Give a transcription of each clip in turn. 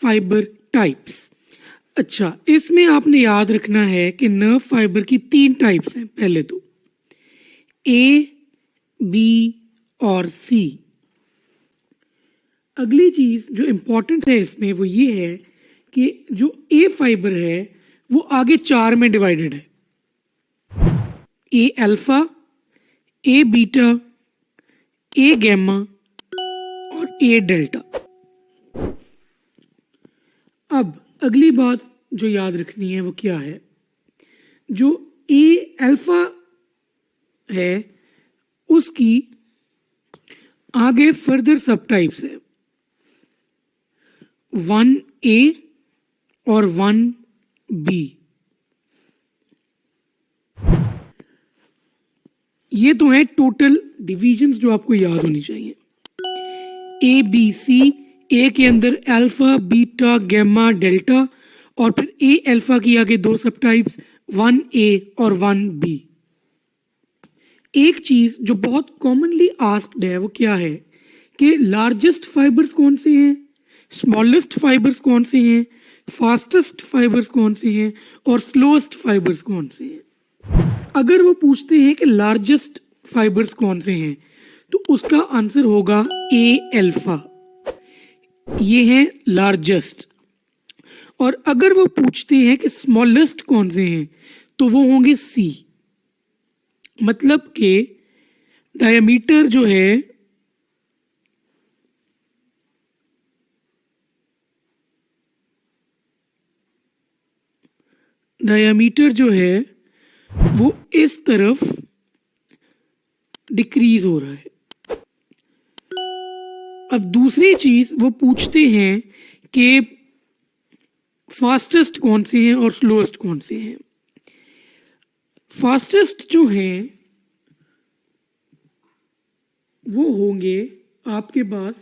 Fibre types. अच्छा, इसमें आपने याद रखना है कि नर्व फाइबर की 3 टाइप्स हैं। पहले तो ए, बी और सी। अगली चीज जो इंपॉर्टेंट है इसमें वो ये है कि जो ए फाइबर है वो आगे 4 में डिवाइडेड है। ए अल्फा, ए बीटा, ए गैमा और ए डेल्टा। अब अगली बात जो याद रखनी है वो क्या है, जो ए अल्फा है उसकी आगे फर्दर सब टाइप्स है 1A और 1B। ये तो है टोटल डिविजन्स जो आपको याद होनी चाहिए। ए बी सी, ए के अंदर अल्फा बीटा गैमा डेल्टा, और फिर ए अल्फा की आगे 2 सब टाइप्स 1A और 1B। एक चीज जो बहुत कॉमनली आस्क्ड है वो क्या है कि लार्जेस्ट फाइबर्स कौन से हैं, स्मॉलेस्ट फाइबर्स कौन से हैं, फास्टेस्ट फाइबर्स कौन से हैं और स्लोएस्ट फाइबर्स कौन से हैं। अगर वो पूछते हैं कि लार्जेस्ट फाइबर्स कौन से हैं तो उसका आंसर होगा ए अल्फा, ये है लार्जेस्ट। और अगर वो पूछते हैं कि स्मॉलेस्ट कौन से हैं तो वो होंगे सी। मतलब कि डायमीटर जो है वो इस तरफ डिक्रीज हो रहा है। अब दूसरी चीज वो पूछते हैं कि फास्टेस्ट कौन से हैं और स्लोएस्ट कौन से हैं। फास्टेस्ट जो हैं वो होंगे आपके पास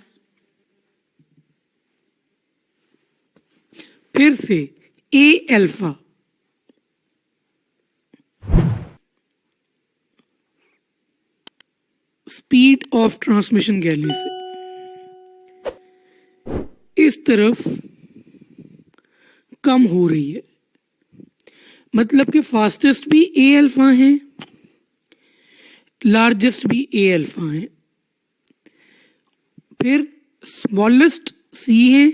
फिर से ए अल्फा, स्पीड ऑफ ट्रांसमिशन कहने से इस तरफ कम हो रही है। मतलब कि फास्टेस्ट भी ए अल्फा है, लार्जेस्ट भी ए अल्फा है, फिर स्मॉलेस्ट सी है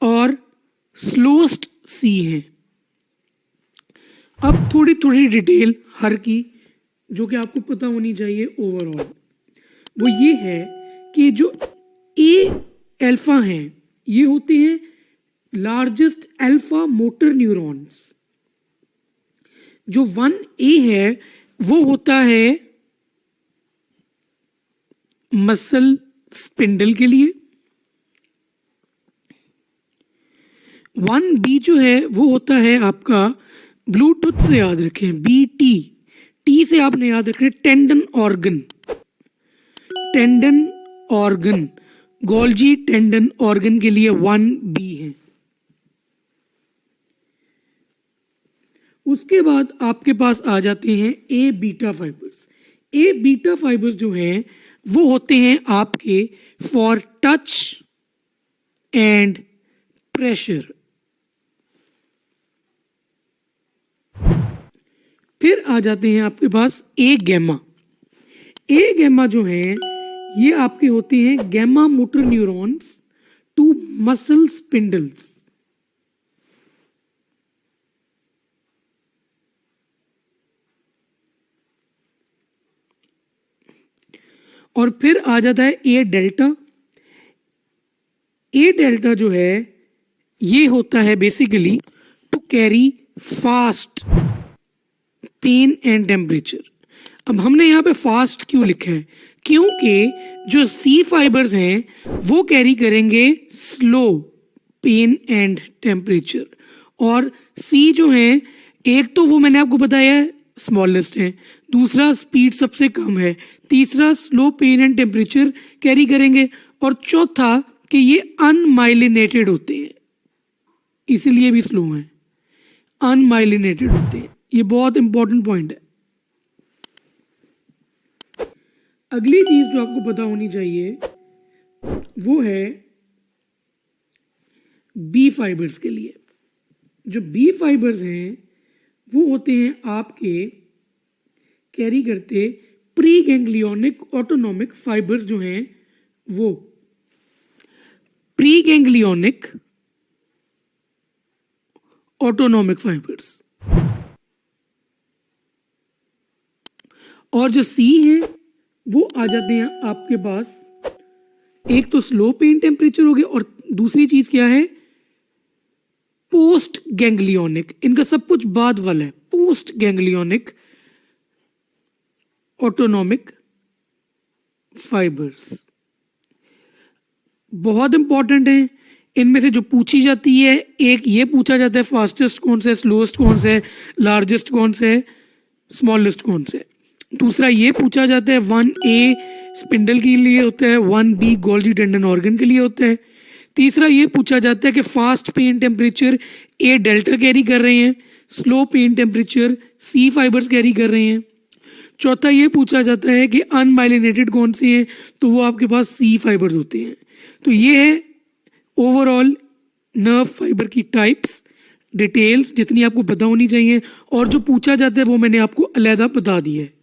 और स्लोएस्ट सी है। अब थोड़ी थोड़ी डिटेल हर की जो कि आपको पता होनी चाहिए ओवरऑल, वो ये है कि जो ए अल्फा हैं ये होते हैं लार्जेस्ट अल्फा मोटर न्यूरॉन्स। जो 1A है वो होता है मसल स्पिंडल के लिए। 1B जो है वो होता है आपका, ब्लूटूथ से याद रखें, BT, टी से आपने याद रखें tendon organ, Golgi tendon organ के लिए 1B है। उसके बाद आपके पास आ जाते हैं ए बीटा फाइबर्स। ए बीटा फाइबर्स जो हैं वो होते हैं आपके फॉर टच एंड प्रेशर। फिर आ जाते हैं आपके पास ए गैमा। ए गैमा जो है ये आपके होते हैं gamma motor neurons to muscle spindles. और फिर आ जाता है ए डेल्टा। ए डेल्टा जो है ये होता है basically to carry fast pain and temperature. अब हमने यहाँ पे फास्ट क्यों लिखा है, क्योंकि जो सी फाइबर्स हैं वो कैरी करेंगे स्लो पेन एंड टेम्परेचर, और सी जो है एक तो वो मैंने आपको बताया है स्मॉलेस्ट है, दूसरा स्पीड सबसे कम है, तीसरा slow pain and temperature carry करेंगे, और चौथा कि ये अनमाइलिनेटेड होते हैं इसलिए भी स्लो हैं, अनमाइलिनेटेड होते हैं। ये बहुत इंपॉर्टेंट पॉइंट है। अगली चीज जो आपको पता होनी चाहिए वो है बी फाइबर्स के लिए। जो बी फाइबर्स हैं वो होते हैं आपके कैरी करते प्री गैंग्लियोनिक ऑटोनॉमिक फाइबर्स जो हैं वो प्री गैंग्लियोनिक ऑटोनॉमिक फाइबर्स। और जो सी हैं वो आ जाते हैं आपके पास, एक तो स्लो पेन टेम्परेचर हो गया और दूसरी चीज क्या है, पोस्ट गैंग्लियोनिक। इनका सब कुछ बाद वाला है, पोस्ट गैंग्लियोनिक ऑटोनॉमिक फाइबर्स बहुत इंपॉर्टेंट है। इनमें से जो पूछी जाती है, एक ये पूछा जाता है फास्टेस्ट कौन सा है, स्लोएस्ट कौन सा है, लार्जेस्ट कौन सा है, स्मॉलेस्ट कौन सा है। दूसरा ये पूछा जाता है 1A स्पिंडल के लिए होता है, 1B गोल्जी टेंडन ऑर्गन के लिए होता है। तीसरा ये पूछा जाता है कि fast pain temperature A delta carry कर रहे हैं, slow pain temperature C fibres carry कर रहे हैं। चौथा ये पूछा जाता है कि अनमाइलिनेटेड कौन से हैं, तो वो आपके पास C फाइबर्स होते हैं। तो ये है ओवरऑल नर्व फाइबर की टाइप्स, डिटेल्स जितनी आपको पता होनी चाहिए, और जो पूछा जाता है वो मैंने आपको अलहदा बता दी है।